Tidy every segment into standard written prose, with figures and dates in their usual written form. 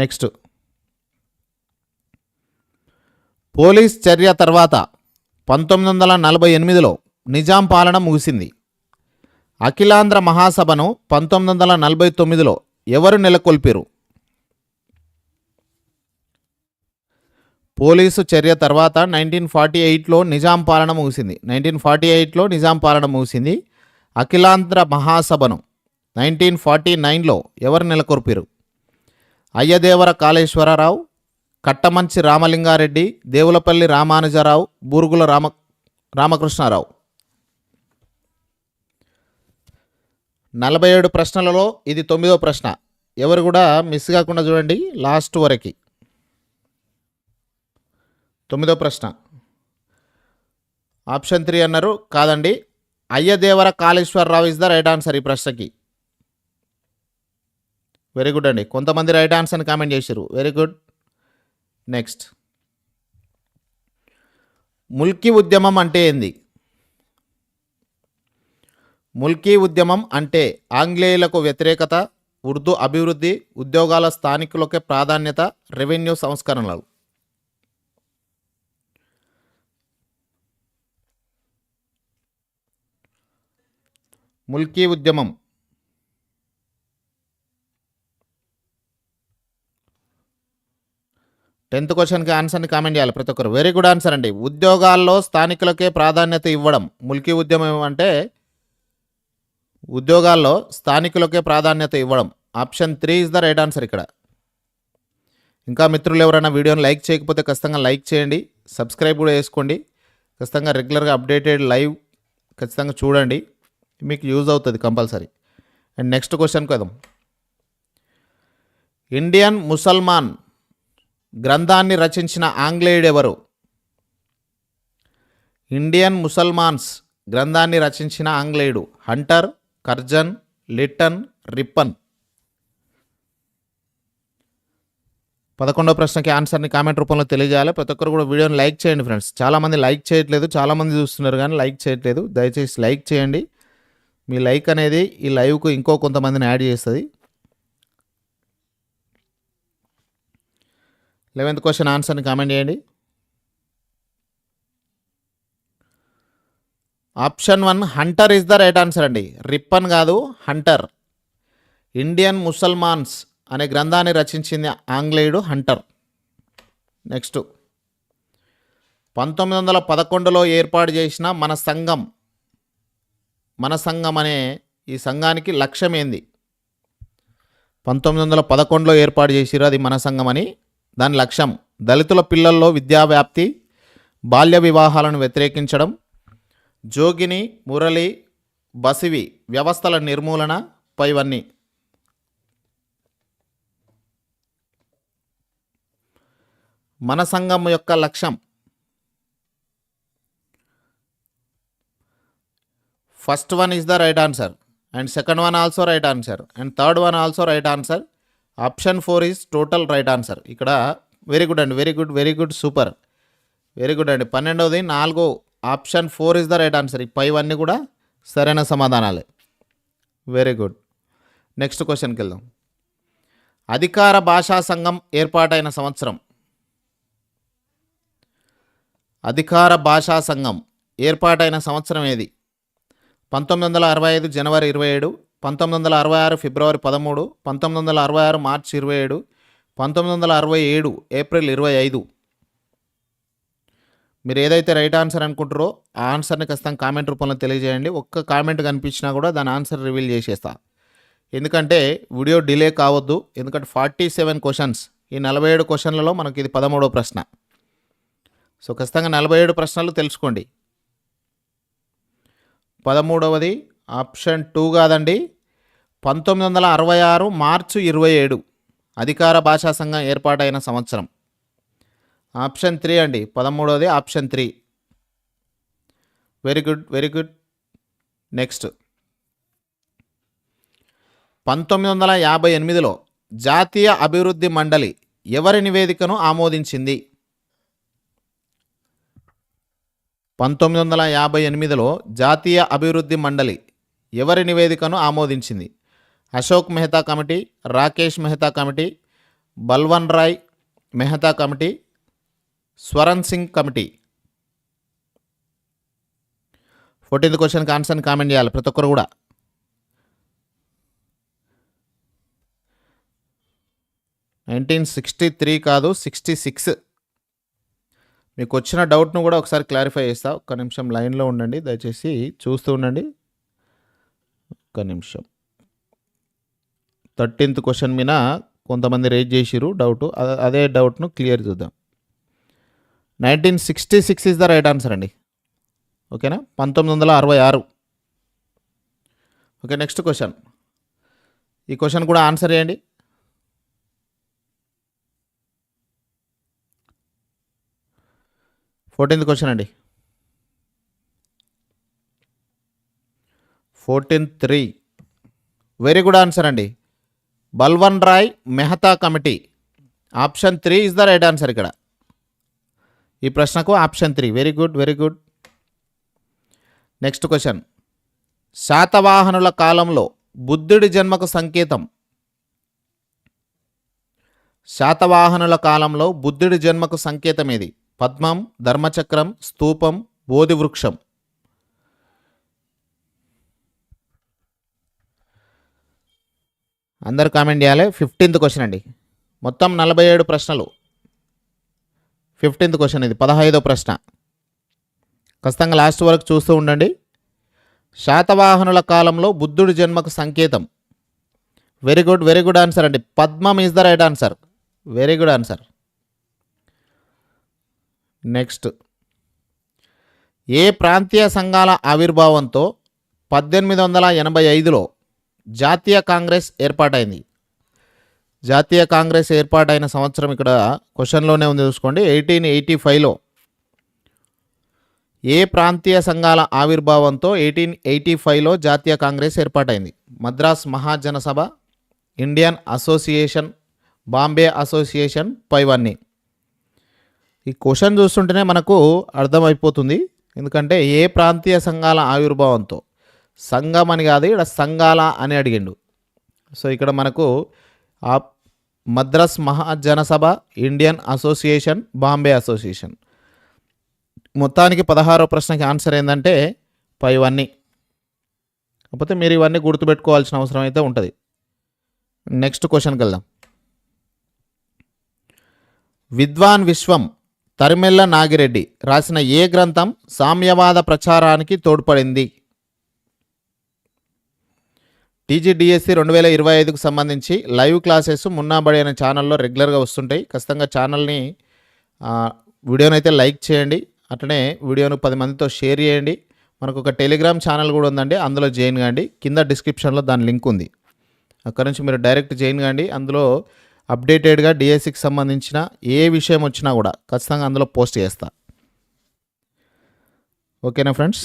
Next, police చర్య తర్వాత 1948లో నిజాం పాలన ముగిసింది. అఖిలాంధ్ర మహాసభను 1949లో ఎవరు నెలకొల్పారు? పోలీసు చర్య తర్వాత 1948లో నిజాం పాలన ముగిసింది. 1948లో నిజాం పాలన ముగిసింది. అఖిలాంధ్ర మహాసభను 1949లో ఎవరు నెలకొల్పారు? అయ్యదేవర కాళేశ్వరరావు, కట్టమంచి రామలింగారెడ్డి, దేవులపల్లి రామానుజరావు, బూరుగుల రామకృష్ణారావు. 47 ప్రశ్నలలో ఇది 9వ ప్రశ్న. ఎవరు కూడా మిస్ కాకుండా చూడండి లాస్ట్ వరకు. 9వ ప్రశ్న ఆప్షన్ 3 అన్నారు, కాదండి. Ayyadevara Kaleswara Rao is the right answer ఈ ప్రశ్నకి. వెరీ గుడ్ అండి. కొంతమంది రైట్ ఆన్సర్ని కామెంట్ చేశారు. Very good. నెక్స్ట్, ముల్కీ ఉద్యమం అంటే ఏంది? ముల్కీ ఉద్యమం అంటే ఆంగ్లేయులకు వ్యతిరేకత, ఉర్దూ అభివృద్ధి, ఉద్యోగాల స్థానికులకే ప్రాధాన్యత, రెవెన్యూ సంస్కరణలు. ముల్కీ ఉద్యమం టెన్త్ క్వశ్చన్కి ఆన్సర్ని కామెంట్ చేయాలి ప్రతి ఒక్కరు. వెరీ గుడ్ ఆన్సర్ అండి. ఉద్యోగాల్లో స్థానికులకే ప్రాధాన్యత ఇవ్వడం ముల్కీ ఉద్యమం అంటే ఉద్యోగాల్లో స్థానికులకే ప్రాధాన్యత ఇవ్వడం. Option 3 is the right answer ఇక్కడ. ఇంకా మిత్రులు ఎవరైనా వీడియోని లైక్ చేయకపోతే ఖచ్చితంగా లైక్ చేయండి, సబ్స్క్రైబ్ కూడా చేసుకోండి. ఖచ్చితంగా రెగ్యులర్గా అప్డేటెడ్ లైవ్ ఖచ్చితంగా చూడండి, మీకు యూజ్ అవుతుంది కంపల్సరీ. అండ్ నెక్స్ట్ క్వశ్చన్కి వద్దాం. ఇండియన్ ముసల్మాన్ గ్రంథాన్ని రచించిన ఆంగ్లేయుడు ఎవరు? ఇండియన్ ముసల్మాన్స్ గ్రంథాన్ని రచించిన ఆంగ్లేయుడు హంటర్, కర్జన్, లిట్టన్, రిప్పన్. 11వ ప్రశ్నకి ఆన్సర్ని కామెంట్ రూపంలో తెలియజేయాలి. ప్రతి ఒక్కరు కూడా వీడియోని లైక్ చేయండి ఫ్రెండ్స్. చాలామంది లైక్ చేయట్లేదు, చాలామంది చూస్తున్నారు కానీ లైక్ చేయట్లేదు. దయచేసి లైక్ చేయండి. మీ లైక్ అనేది ఈ లైవ్కు ఇంకో కొంతమందిని యాడ్ చేస్తుంది. 11th క్వశ్చన్ ఆన్సర్ని కామెంట్ చేయండి. Option 1 Hunter is the right answer అండి. రిప్పన్ కాదు, హంటర్. ఇండియన్ ముసల్మాన్స్ అనే గ్రంథాన్ని రచించింది ఆంగ్లేయుడు హంటర్. నెక్స్ట్, 1911లో ఏర్పాటు చేసిన మన సంఘం అనే ఈ సంఘానికి లక్ష్యం ఏంది? 1911లో ఏర్పాటు చేసిరు, అది మన సంఘం అని. దాని లక్ష్యం దళితుల పిల్లల్లో విద్యా వ్యాప్తి, బాల్య వివాహాలను వ్యతిరేకించడం, జోగిని, మురళి, బసివి వ్యవస్థల నిర్మూలన పైవన్నీ. మన సంఘం యొక్క లక్ష్యం first one is the right answer and second one also right answer and third one also right answer. Option 4 is total right answer. ఇక్కడ వెరీ గుడ్ అండి, very good super, very good అండి. 12వది 4 option 4 is the right answer. ఈ పైవన్నీ కూడా సరైన సమాధానాలే. Very good. Next క్వశ్చన్కి వెళ్దాం. అధికార భాషా సంఘం ఏర్పాటైన సంవత్సరం. అధికార భాషా సంఘం ఏర్పాటైన సంవత్సరం ఏది? 1965 జనవరి 27, 1966 ఫిబ్రవరి 13, 1966 మార్చి 27, 1967 ఏప్రిల్ 25. మీరు ఏదైతే రైట్ ఆన్సర్ అనుకుంటారో ఆ ఆన్సర్ని ఖచ్చితంగా కామెంట్ రూపంలో తెలియజేయండి. ఒక్క కామెంట్ కనిపించినా కూడా దాని ఆన్సర్ రివీల్ చేసేస్తా. ఎందుకంటే వీడియో డిలే కావద్దు. ఎందుకంటే 47 క్వశ్చన్స్, ఈ 47 క్వశ్చన్లలో మనకి ఇది 13వ ప్రశ్న. సో ఖచ్చితంగా 47 ప్రశ్నలు తెలుసుకోండి. 13వది ఆప్షన్ 2 కాదండి, 1966 మార్చి 27 అధికార భాషా సంఘం ఏర్పాటైన సంవత్సరం. ఆప్షన్ 3 అండి, 13వది ఆప్షన్ 3. Very good. నెక్స్ట్, 1958లో జాతీయ అభివృద్ధి మండలి ఎవరి నివేదికను ఆమోదించింది? 1958లో జాతీయ అభివృద్ధి మండలి ఎవరి నివేదికను ఆమోదించింది? Ashok Mehta committee, Rakesh Mehta committee, Balwant Rai Mehta committee, Swaran Singh committee. 14th క్వశ్చన్కి ఆన్సర్ని కామెంట్ చేయాలి ప్రతి ఒక్కరు కూడా. 1963 కాదు 66. మీకు వచ్చిన డౌట్ను కూడా ఒకసారి క్లారిఫై చేస్తా. ఒక్క నిమిషం లైన్లో ఉండండి, దయచేసి చూస్తూ ఉండండి. ఒక్క నిమిషం. 13th క్వశ్చన్ మీద కొంతమంది రేజ్ చేసిరు డౌట్, అదే డౌట్ను క్లియర్ చూద్దాం. 1966 ఈజ్ ద రైట్ ఆన్సర్ అండి. ఓకేనా, 1966. Okay, next question. ఈ క్వశ్చన్ కూడా ఆన్సర్ చేయండి. ఫోర్టీన్త్ క్వశ్చన్ అండి. 14(3). వెరీ గుడ్ ఆన్సర్ అండి. Balwant Rai Mehta committee. Option 3 is the right answer ఇక్కడ. ఈ ప్రశ్నకు option 3. Very good, very good. Next question. శాతవాహనుల కాలంలో బుద్ధుడి జన్మకు సంకేతం. శాతవాహనుల కాలంలో బుద్ధుడి జన్మకు సంకేతం ఏది? పద్మం, ధర్మచక్రం, స్తూపం, బోధి వృక్షం. అందరు కామెంట్ చేయాలి. 15th క్వశ్చన్ అండి. మొత్తం 47 ప్రశ్నలు. 15th క్వశ్చన్ ఇది, 15వ ప్రశ్న. ఖచ్చితంగా లాస్ట్ వరకు చూస్తూ ఉండండి. శాతవాహనుల కాలంలో బుద్ధుడి జన్మకు సంకేతం. Very good, very good answer అండి. పద్మం is the right answer. Very good answer. Next. ఏ ప్రాంతీయ సంఘాల ఆవిర్భావంతో 1885లో జాతీయ కాంగ్రెస్ ఏర్పాటైంది? జాతీయ కాంగ్రెస్ ఏర్పాటైన సంవత్సరం ఇక్కడ క్వశ్చన్లోనే ఉంది, చూసుకోండి. 1885లో ఏ ప్రాంతీయ సంఘాల ఆవిర్భావంతో 1885లో జాతీయ కాంగ్రెస్ ఏర్పాటైంది? Madras Mahajanasabha, Indian association, Bombay association, పైవన్నీ. ఈ క్వశ్చన్ చూస్తుంటేనే మనకు అర్థమైపోతుంది. ఎందుకంటే ఏ ప్రాంతీయ సంఘాల ఆవిర్భావంతో, సంఘం అని కాదు ఇక్కడ సంఘాల అని అడిగిండు. సో ఇక్కడ మనకు Madras Mahajanasabha, Indian association, Bombay association. మొత్తానికి 16వ ప్రశ్నకి ఆన్సర్ ఏంటంటే పైవన్నీ. కాకపోతే మీరు ఇవన్నీ గుర్తుపెట్టుకోవాల్సిన అవసరం అయితే ఉంటుంది. నెక్స్ట్ క్వశ్చన్కి వెళ్దాం. విద్వాన్ విశ్వం తరిమెల్ల నాగిరెడ్డి రాసిన ఏ గ్రంథం సామ్యవాద ప్రచారానికి తోడ్పడింది? టీజీడిఎస్సి 2025కు సంబంధించి లైవ్ క్లాసెస్ మున్నాబడి అనే ఛానల్లో రెగ్యులర్గా వస్తుంటాయి. ఖచ్చితంగా ఛానల్ని వీడియోని అయితే లైక్ చేయండి. అట్లనే వీడియోను 10 మందితో షేర్ చేయండి. మనకు ఒక టెలిగ్రామ్ ఛానల్ కూడా ఉందండి, అందులో జాయిన్ కాండి. కింద డిస్క్రిప్షన్లో దాని లింక్ ఉంది, అక్కడ నుంచి మీరు డైరెక్ట్ జాయిన్ కాండి. అందులో అప్డేటెడ్గా డిఎస్సికి సంబంధించిన ఏ విషయం వచ్చినా కూడా ఖచ్చితంగా అందులో పోస్ట్ చేస్తా. ఓకేనా ఫ్రెండ్స్,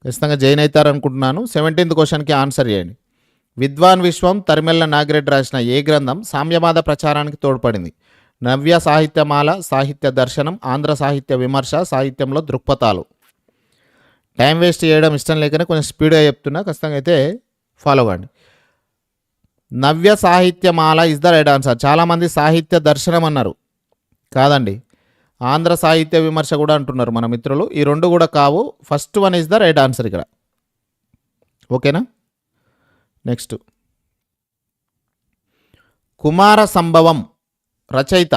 ఖచ్చితంగా జాయిన్ అవుతారనుకుంటున్నాను. 17th క్వశ్చన్కి ఆన్సర్ చేయండి. విద్వాన్ విశ్వం తరిమెల్ల నాగిరెడ్డి రాసిన ఏ గ్రంథం సామ్యవాద ప్రచారానికి తోడ్పడింది? నవ్య సాహిత్యమాల, సాహిత్య దర్శనం, ఆంధ్ర సాహిత్య విమర్శ, సాహిత్యంలో దృక్పథాలు. టైం వేస్ట్ చేయడం ఇష్టం లేకనే కొంచెం స్పీడ్గా చెప్తున్నా, ఖచ్చితంగా అయితే ఫాలో అవ్వండి. నవ్య సాహిత్యమాల ఇస్ ద రైట్ ఆన్సర్. చాలామంది సాహిత్య దర్శనం అన్నారు, కాదండి. ఆంధ్ర సాహిత్య విమర్శ కూడా అంటున్నారు మన మిత్రులు. ఈ రెండు కూడా కావు. First one is the right answer ఇక్కడ. ఓకేనా. నెక్స్ట్. కుమార సంభవం రచయిత.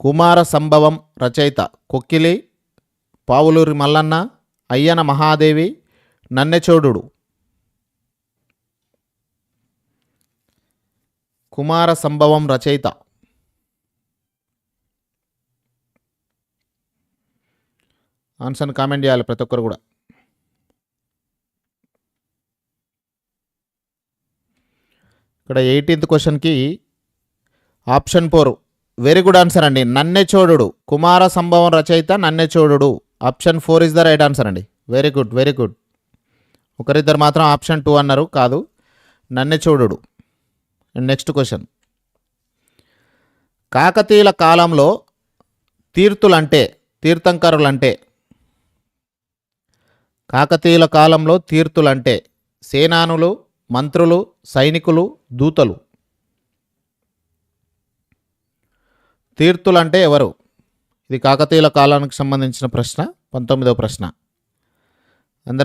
కుమార సంభవం రచయిత కొక్కిలి, పావులూరి మల్లన్న, అయ్యన మహాదేవి, నన్నెచోడు. కుమార సంభవం రచయిత. ఆన్సర్ని కామెంట్ చేయాలి ప్రతి ఒక్కరు కూడా. ఇక్కడ 18th క్వశ్చన్కి ఆప్షన్ 4 వెరీ గుడ్ ఆన్సర్ అండి. నన్నెచోడు. కుమార సంభవం రచయిత Nannechoda. Option 4 is the right answer అండి. Very good, very good. ఒకరిద్దరు మాత్రం ఆప్షన్ 2 అన్నారు, కాదు, నన్నెచోడు. Next question. కాకతీయుల కాలంలో తీర్థంకరులంటే కాకతీయుల కాలంలో తీర్థులంటే సేనానులు, మంత్రులు, సైనికులు, దూతలు. తీర్థులు అంటే ఎవరు? ఇది కాకతీయుల కాలానికి సంబంధించిన ప్రశ్న, 19వ ప్రశ్న. అందరూ